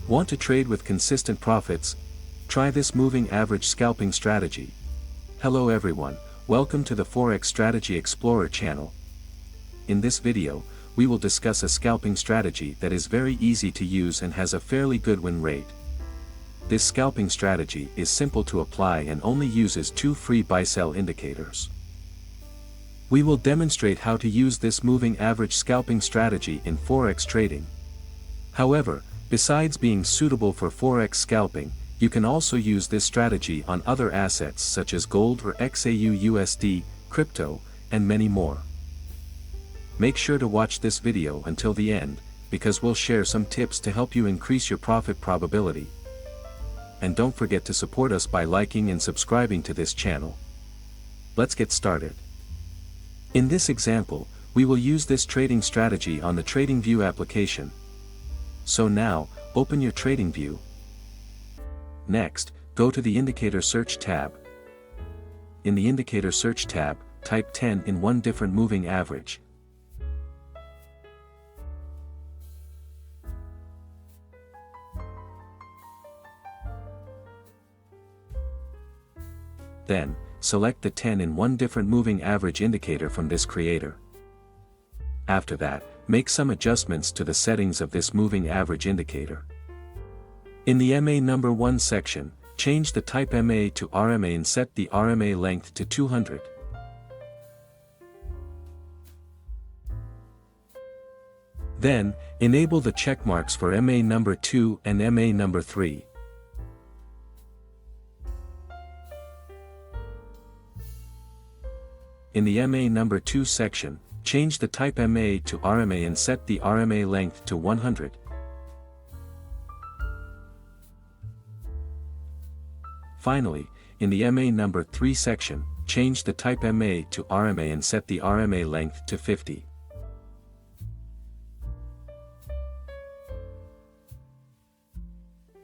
Want to trade with consistent profits? Try this moving average scalping strategy. Hello everyone, welcome to the Forex Strategy Explorer channel. In this video, we will discuss a scalping strategy that is very easy to use and has a fairly good win rate. This scalping strategy is simple to apply and only uses two free buy-sell indicators. We will demonstrate how to use this moving average scalping strategy in Forex trading. However, besides being suitable for Forex scalping, you can also use this strategy on other assets such as gold or XAU/USD, crypto, and many more. Make sure to watch this video until the end, because we'll share some tips to help you increase your profit probability. And don't forget to support us by liking and subscribing to this channel. Let's get started. In this example, we will use this trading strategy on the TradingView application. So now, open your TradingView. Next, go to the Indicator Search tab. In the Indicator Search tab, type 10 in one different moving average. Then, select the 10 in one different moving average indicator from this creator. After that, make some adjustments to the settings of this moving average indicator. In the MA number 1 section, change the type MA to RMA and set the RMA length to 200. Then, enable the checkmarks for MA number 2 and MA number 3. In the MA number 2 section, change the type MA to RMA and set the RMA length to 100. Finally, in the MA number 3 section, change the type MA to RMA and set the RMA length to 50.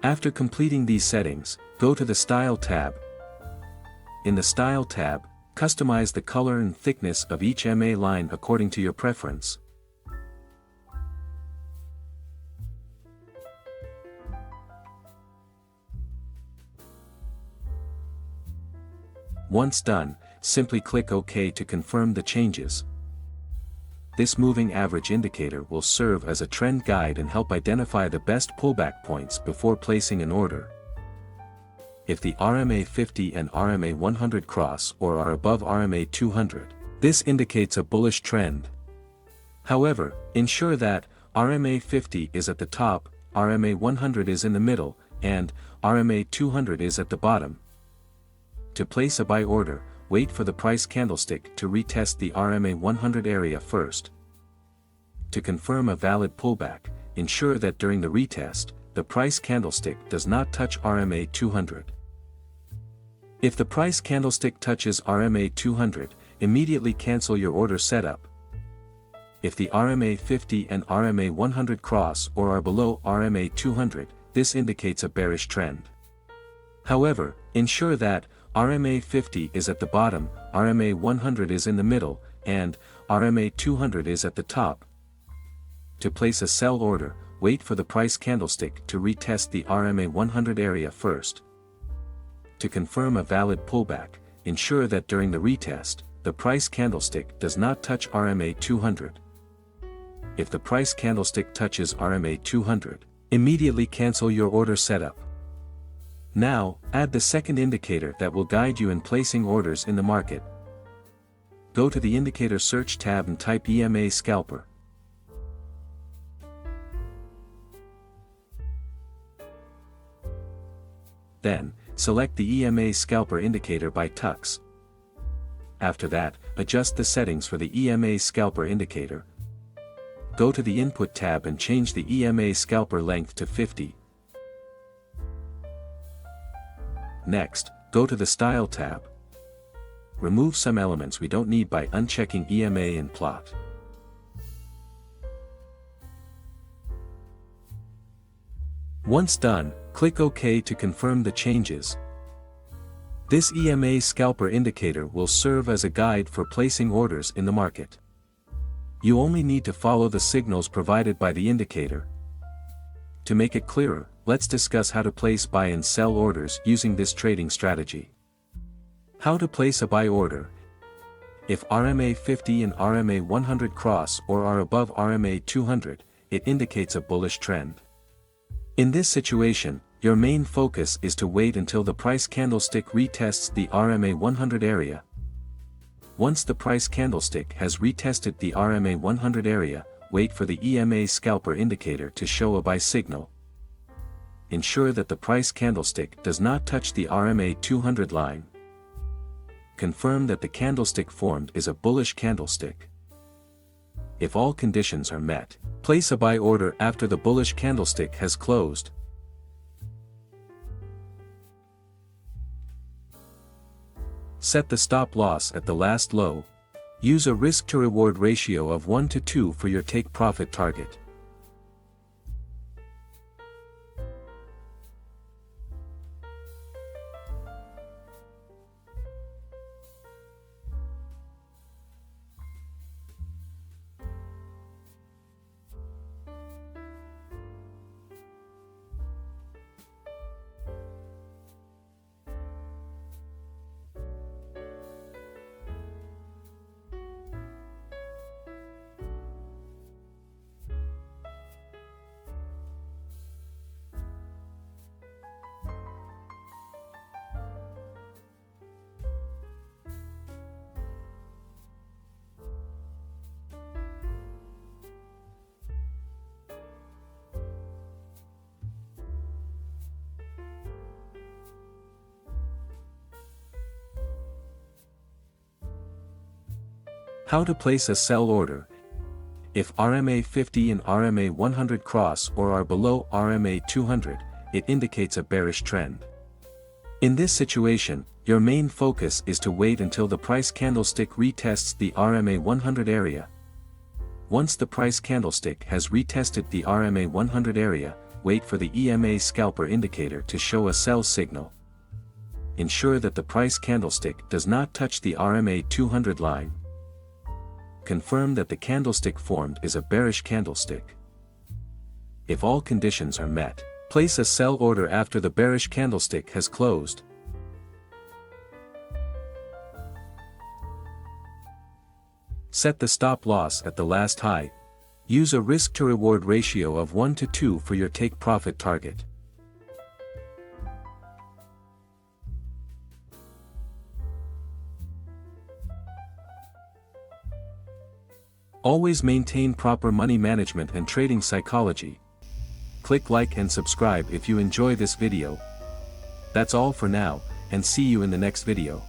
After completing these settings, go to the Style tab. In the Style tab, customize the color and thickness of each MA line according to your preference. Once done, simply click OK to confirm the changes. This moving average indicator will serve as a trend guide and help identify the best pullback points before placing an order. If the RMA 50 and RMA 100 cross or are above RMA 200, this indicates a bullish trend. However, ensure that RMA 50 is at the top, RMA 100 is in the middle, and RMA 200 is at the bottom. To place a buy order, wait for the price candlestick to retest the RMA 100 area first. To confirm a valid pullback, ensure that during the retest, the price candlestick does not touch RMA 200. If the price candlestick touches RMA 200, immediately cancel your order setup. If the RMA 50 and RMA 100 cross or are below RMA 200, this indicates a bearish trend. However, ensure that RMA 50 is at the bottom, RMA 100 is in the middle, and RMA 200 is at the top. To place a sell order, wait for the price candlestick to retest the RMA 100 area first. To confirm a valid pullback, ensure that during the retest, the price candlestick does not touch RMA 200. If the price candlestick touches RMA 200, immediately cancel your order setup. Now, add the second indicator that will guide you in placing orders in the market. Go to the Indicator Search tab and type EMA Scalper. Then, select the EMA Scalper indicator by tux. After that, adjust the settings for the EMA Scalper indicator. Go to the Input tab and change the EMA Scalper length to 50. Next, go to the Style tab. Remove some elements we don't need by unchecking EMA and plot. Once done, click OK to confirm the changes. This EMA Scalper indicator will serve as a guide for placing orders in the market. You only need to follow the signals provided by the indicator. To make it clearer, let's discuss how to place buy and sell orders using this trading strategy. How to place a buy order. If RMA 50 and RMA 100 cross or are above RMA 200, it indicates a bullish trend. In this situation, your main focus is to wait until the price candlestick retests the RMA 100 area. Once the price candlestick has retested the RMA 100 area, wait for the EMA scalper indicator to show a buy signal. Ensure that the price candlestick does not touch the RMA 200 line. Confirm that the candlestick formed is a bullish candlestick. If all conditions are met, place a buy order after the bullish candlestick has closed. Set the stop loss at the last low. Use a risk-to-reward ratio of 1 to 2 for your take-profit target. How to place a sell order. If RMA 50 and RMA 100 cross or are below RMA 200, it indicates a bearish trend. In this situation, your main focus is to wait until the price candlestick retests the RMA 100 area. Once the price candlestick has retested the RMA 100 area, wait for the EMA scalper indicator to show a sell signal. Ensure that the price candlestick does not touch the RMA 200 line. Confirm that the candlestick formed is a bearish candlestick. If all conditions are met, place a sell order after the bearish candlestick has closed. Set the stop loss at the last high. Use a risk-to-reward ratio of 1 to 2 for your take-profit target. Always maintain proper money management and trading psychology. Click like and subscribe if you enjoy this video. That's all for now, and see you in the next video.